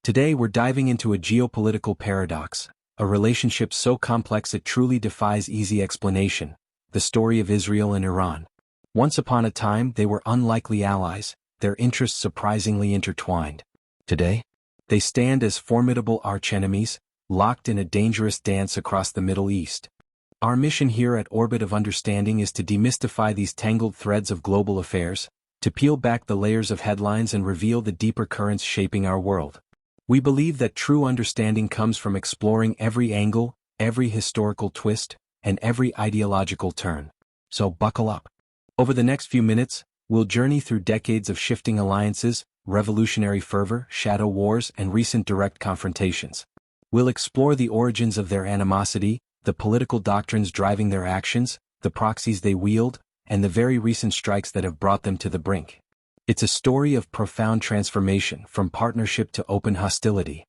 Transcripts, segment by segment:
Today we're diving into a geopolitical paradox, a relationship so complex it truly defies easy explanation, the story of Israel and Iran. Once upon a time they were unlikely allies, their interests surprisingly intertwined. Today, they stand as formidable archenemies, locked in a dangerous dance across the Middle East. Our mission here at Orbit of Understanding is to demystify these tangled threads of global affairs, to peel back the layers of headlines and reveal the deeper currents shaping our world. We believe that true understanding comes from exploring every angle, every historical twist, and every ideological turn. So buckle up. Over the next few minutes, we'll journey through decades of shifting alliances, revolutionary fervor, shadow wars, and recent direct confrontations. We'll explore the origins of their animosity, the political doctrines driving their actions, the proxies they wield, and the very recent strikes that have brought them to the brink. It's a story of profound transformation from partnership to open hostility.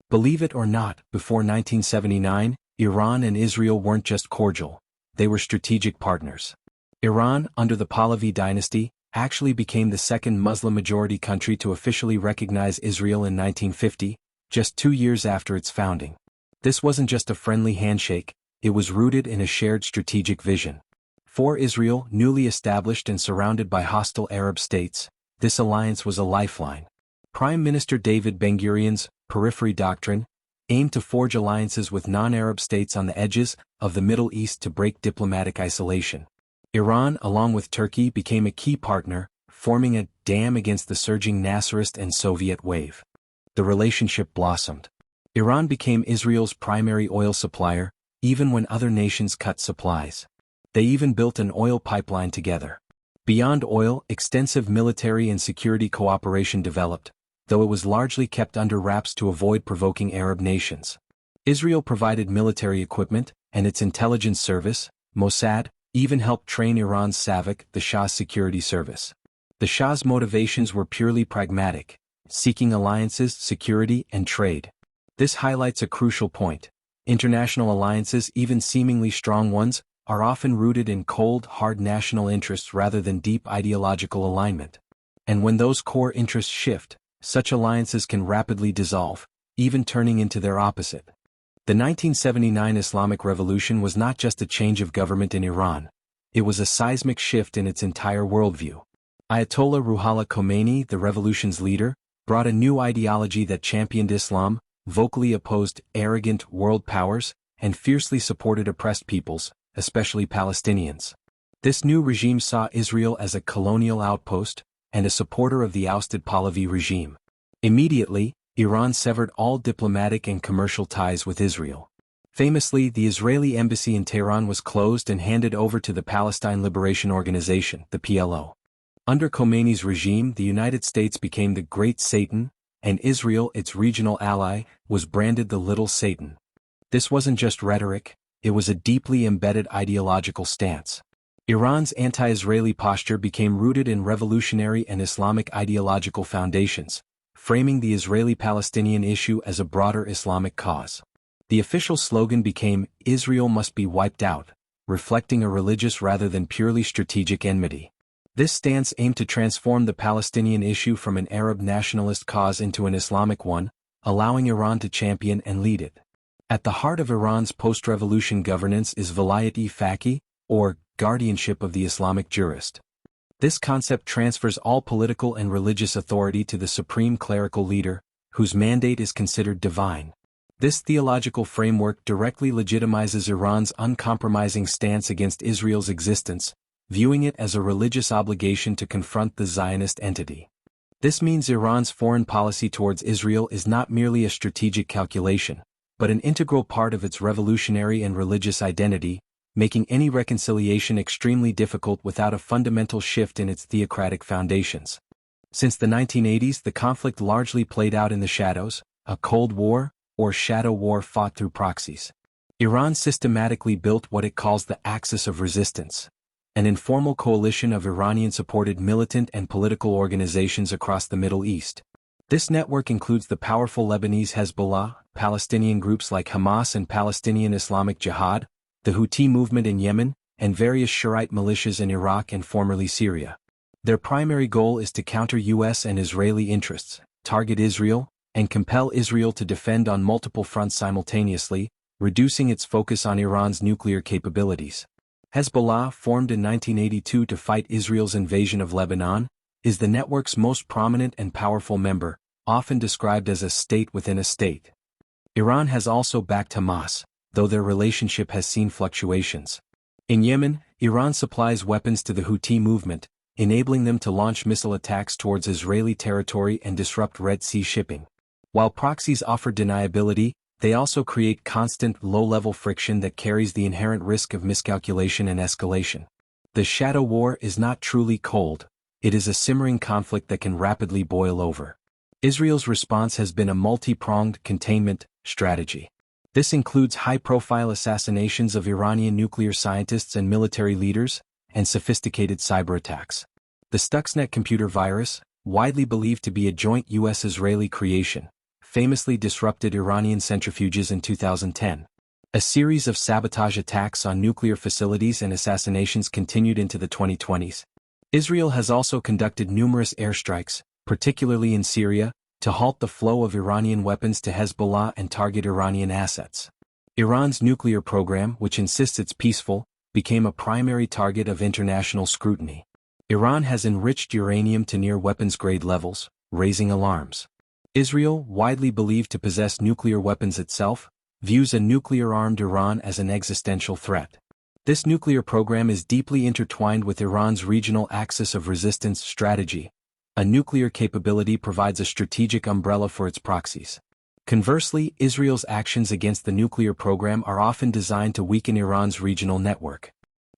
Believe it or not, before 1979, Iran and Israel weren't just cordial, they were strategic partners. Iran, under the Pahlavi dynasty, actually became the second Muslim-majority country to officially recognize Israel in 1950, just 2 years after its founding. This wasn't just a friendly handshake, it was rooted in a shared strategic vision. For Israel, newly established and surrounded by hostile Arab states, this alliance was a lifeline. Prime Minister David Ben-Gurion's periphery doctrine aimed to forge alliances with non-Arab states on the edges of the Middle East to break diplomatic isolation. Iran, along with Turkey, became a key partner, forming a dam against the surging Nasserist and Soviet wave. The relationship blossomed. Iran became Israel's primary oil supplier, even when other nations cut supplies. They even built an oil pipeline together. Beyond oil, extensive military and security cooperation developed, though it was largely kept under wraps to avoid provoking Arab nations. Israel provided military equipment, and its intelligence service, Mossad, even helped train Iran's SAVAK, the Shah's security service. The Shah's motivations were purely pragmatic, seeking alliances, security, and trade. This highlights a crucial point. International alliances, even seemingly strong ones, are often rooted in cold, hard national interests rather than deep ideological alignment. And when those core interests shift, such alliances can rapidly dissolve, even turning into their opposite. The 1979 Islamic Revolution was not just a change of government in Iran, it was a seismic shift in its entire worldview. Ayatollah Ruhollah Khomeini, the revolution's leader, brought a new ideology that championed Islam, vocally opposed arrogant world powers, and fiercely supported oppressed peoples, especially Palestinians. This new regime saw Israel as a colonial outpost, and a supporter of the ousted Pahlavi regime. Immediately, Iran severed all diplomatic and commercial ties with Israel. Famously, the Israeli embassy in Tehran was closed and handed over to the Palestine Liberation Organization, the PLO. Under Khomeini's regime, the United States became the Great Satan, and Israel, its regional ally, was branded the Little Satan. This wasn't just rhetoric, it was a deeply embedded ideological stance. Iran's anti-Israeli posture became rooted in revolutionary and Islamic ideological foundations, framing the Israeli-Palestinian issue as a broader Islamic cause. The official slogan became, "Israel must be wiped out," reflecting a religious rather than purely strategic enmity. This stance aimed to transform the Palestinian issue from an Arab nationalist cause into an Islamic one, allowing Iran to champion and lead it. At the heart of Iran's post-revolution governance is Vilayat-e-Faqih, or guardianship of the Islamic jurist. This concept transfers all political and religious authority to the supreme clerical leader, whose mandate is considered divine. This theological framework directly legitimizes Iran's uncompromising stance against Israel's existence, viewing it as a religious obligation to confront the Zionist entity. This means Iran's foreign policy towards Israel is not merely a strategic calculation, but an integral part of its revolutionary and religious identity, making any reconciliation extremely difficult without a fundamental shift in its theocratic foundations. Since the 1980s, the conflict largely played out in the shadows, a Cold War, or shadow war fought through proxies. Iran systematically built what it calls the Axis of Resistance, an informal coalition of Iranian-supported militant and political organizations across the Middle East. This network includes the powerful Lebanese Hezbollah, Palestinian groups like Hamas and Palestinian Islamic Jihad, the Houthi movement in Yemen, and various Shiite militias in Iraq and formerly Syria. Their primary goal is to counter U.S. and Israeli interests, target Israel, and compel Israel to defend on multiple fronts simultaneously, reducing its focus on Iran's nuclear capabilities. Hezbollah, formed in 1982 to fight Israel's invasion of Lebanon, is the network's most prominent and powerful member, often described as a state within a state. Iran has also backed Hamas, though their relationship has seen fluctuations. In Yemen, Iran supplies weapons to the Houthi movement, enabling them to launch missile attacks towards Israeli territory and disrupt Red Sea shipping. While proxies offer deniability, they also create constant low-level friction that carries the inherent risk of miscalculation and escalation. The shadow war is not truly cold, it is a simmering conflict that can rapidly boil over. Israel's response has been a multi-pronged containment strategy. This includes high-profile assassinations of Iranian nuclear scientists and military leaders, and sophisticated cyber attacks. The Stuxnet computer virus, widely believed to be a joint U.S.-Israeli creation, famously disrupted Iranian centrifuges in 2010. A series of sabotage attacks on nuclear facilities and assassinations continued into the 2020s. Israel has also conducted numerous airstrikes, particularly in Syria, to halt the flow of Iranian weapons to Hezbollah and target Iranian assets. Iran's nuclear program, which insists it's peaceful, became a primary target of international scrutiny. Iran has enriched uranium to near weapons-grade levels, raising alarms. Israel, widely believed to possess nuclear weapons itself, views a nuclear-armed Iran as an existential threat. This nuclear program is deeply intertwined with Iran's regional axis of resistance strategy. A nuclear capability provides a strategic umbrella for its proxies. Conversely, Israel's actions against the nuclear program are often designed to weaken Iran's regional network.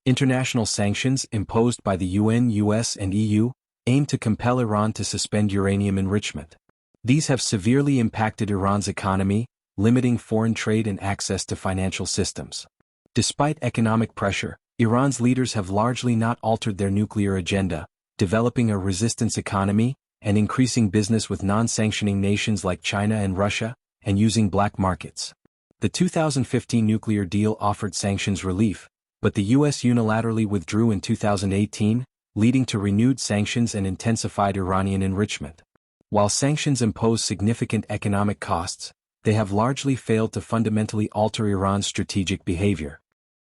International sanctions imposed by the UN, US, and EU aim to compel Iran to suspend uranium enrichment. These have severely impacted Iran's economy, limiting foreign trade and access to financial systems. Despite economic pressure, Iran's leaders have largely not altered their nuclear agenda, developing a resistance economy, and increasing business with non-sanctioning nations like China and Russia, and using black markets. The 2015 nuclear deal offered sanctions relief, but the U.S. unilaterally withdrew in 2018, leading to renewed sanctions and intensified Iranian enrichment. While sanctions impose significant economic costs, they have largely failed to fundamentally alter Iran's strategic behavior.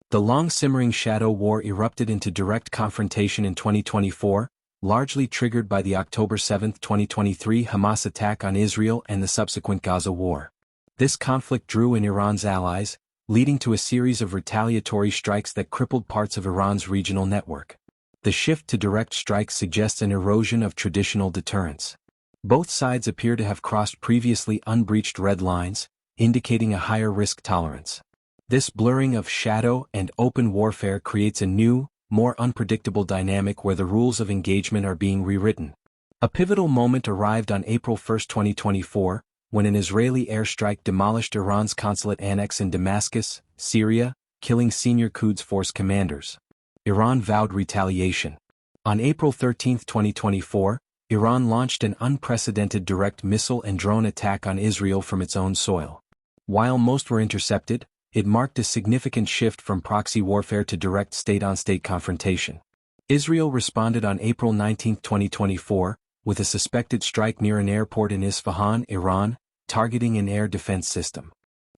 The long-simmering shadow war erupted into direct confrontation in 2024, largely triggered by the October 7, 2023 Hamas attack on Israel and the subsequent Gaza war. This conflict drew in Iran's allies, leading to a series of retaliatory strikes that crippled parts of Iran's regional network. The shift to direct strikes suggests an erosion of traditional deterrence. Both sides appear to have crossed previously unbreached red lines, indicating a higher risk tolerance. This blurring of shadow and open warfare creates a new, more unpredictable dynamic where the rules of engagement are being rewritten. A pivotal moment arrived on April 1, 2024, when an Israeli airstrike demolished Iran's consulate annex in Damascus, Syria, killing senior Quds Force commanders. Iran vowed retaliation. On April 13, 2024, Iran launched an unprecedented direct missile and drone attack on Israel from its own soil. While most were intercepted, it marked a significant shift from proxy warfare to direct state-on-state confrontation. Israel responded on April 19, 2024, with a suspected strike near an airport in Isfahan, Iran, targeting an air defense system.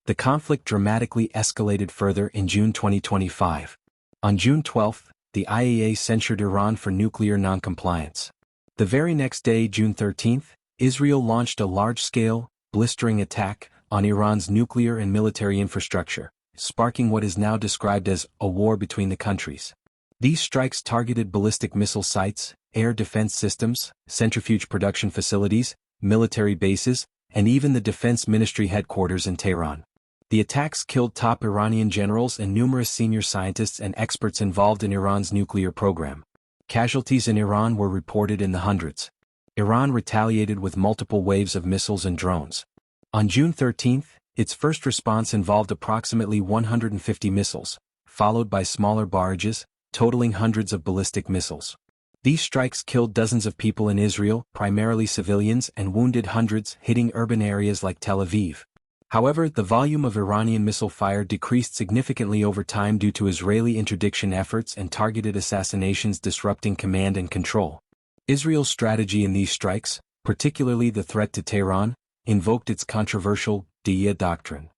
The conflict dramatically escalated further in June 2025. On June 12, the IAEA censured Iran for nuclear noncompliance. The very next day, June 13, Israel launched a large-scale, blistering attack on Iran's nuclear and military infrastructure, sparking what is now described as a war between the countries. These strikes targeted ballistic missile sites, air defense systems, centrifuge production facilities, military bases, and even the Defense Ministry headquarters in Tehran. The attacks killed top Iranian generals and numerous senior scientists and experts involved in Iran's nuclear program. Casualties in Iran were reported in the hundreds. Iran retaliated with multiple waves of missiles and drones. On June 13, its first response involved approximately 150 missiles, followed by smaller barrages, totaling hundreds of ballistic missiles. These strikes killed dozens of people in Israel, primarily civilians, and wounded hundreds, hitting urban areas like Tel Aviv. However, the volume of Iranian missile fire decreased significantly over time due to Israeli interdiction efforts and targeted assassinations disrupting command and control. Israel's strategy in these strikes, particularly the threat to Tehran, invoked its controversial Diya doctrine.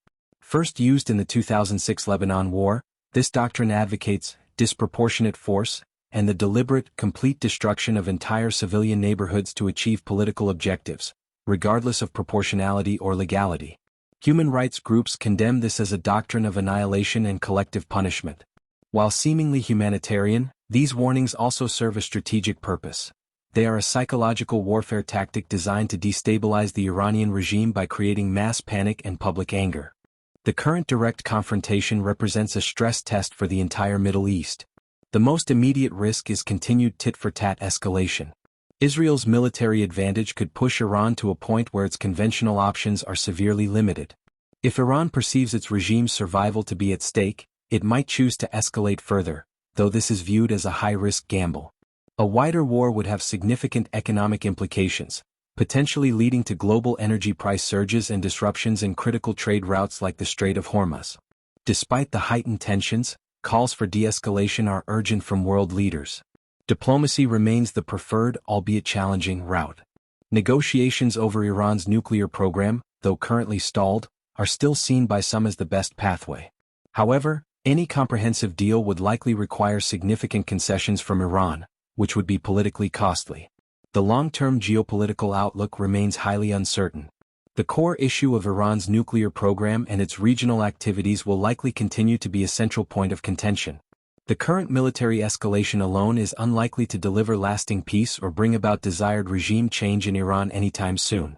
First used in the 2006 Lebanon War, this doctrine advocates disproportionate force and the deliberate, complete destruction of entire civilian neighborhoods to achieve political objectives, regardless of proportionality or legality. Human rights groups condemn this as a doctrine of annihilation and collective punishment. While seemingly humanitarian, these warnings also serve a strategic purpose. They are a psychological warfare tactic designed to destabilize the Iranian regime by creating mass panic and public anger. The current direct confrontation represents a stress test for the entire Middle East. The most immediate risk is continued tit-for-tat escalation. Israel's military advantage could push Iran to a point where its conventional options are severely limited. If Iran perceives its regime's survival to be at stake, it might choose to escalate further, though this is viewed as a high-risk gamble. A wider war would have significant economic implications, potentially leading to global energy price surges and disruptions in critical trade routes like the Strait of Hormuz. Despite the heightened tensions, calls for de-escalation are urgent from world leaders. Diplomacy remains the preferred, albeit challenging, route. Negotiations over Iran's nuclear program, though currently stalled, are still seen by some as the best pathway. However, any comprehensive deal would likely require significant concessions from Iran, which would be politically costly. The long-term geopolitical outlook remains highly uncertain. The core issue of Iran's nuclear program and its regional activities will likely continue to be a central point of contention. The current military escalation alone is unlikely to deliver lasting peace or bring about desired regime change in Iran anytime soon.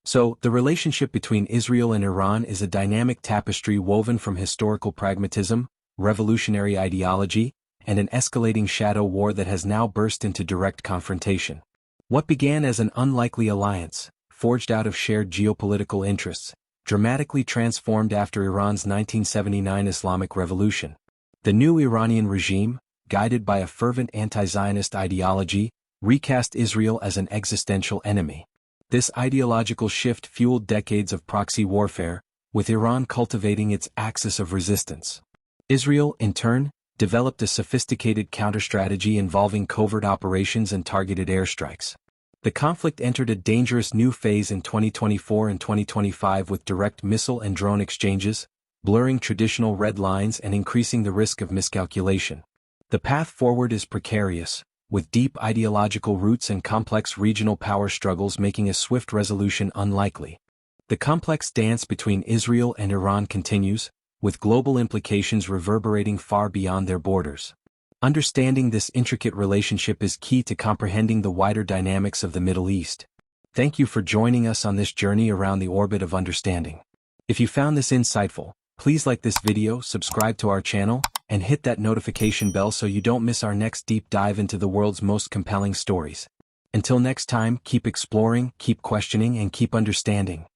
So, the relationship between Israel and Iran is a dynamic tapestry woven from historical pragmatism, revolutionary ideology, and an escalating shadow war that has now burst into direct confrontation. What began as an unlikely alliance, forged out of shared geopolitical interests, dramatically transformed after Iran's 1979 Islamic Revolution. The new Iranian regime, guided by a fervent anti-Zionist ideology, recast Israel as an existential enemy. This ideological shift fueled decades of proxy warfare, with Iran cultivating its axis of resistance. Israel, in turn, developed a sophisticated counter-strategy involving covert operations and targeted airstrikes. The conflict entered a dangerous new phase in 2024 and 2025 with direct missile and drone exchanges, blurring traditional red lines and increasing the risk of miscalculation. The path forward is precarious, with deep ideological roots and complex regional power struggles making a swift resolution unlikely. The complex dance between Israel and Iran continues, with global implications reverberating far beyond their borders. Understanding this intricate relationship is key to comprehending the wider dynamics of the Middle East. Thank you for joining us on this journey around the orbit of understanding. If you found this insightful, please like this video, subscribe to our channel, and hit that notification bell so you don't miss our next deep dive into the world's most compelling stories. Until next time, keep exploring, keep questioning, and keep understanding.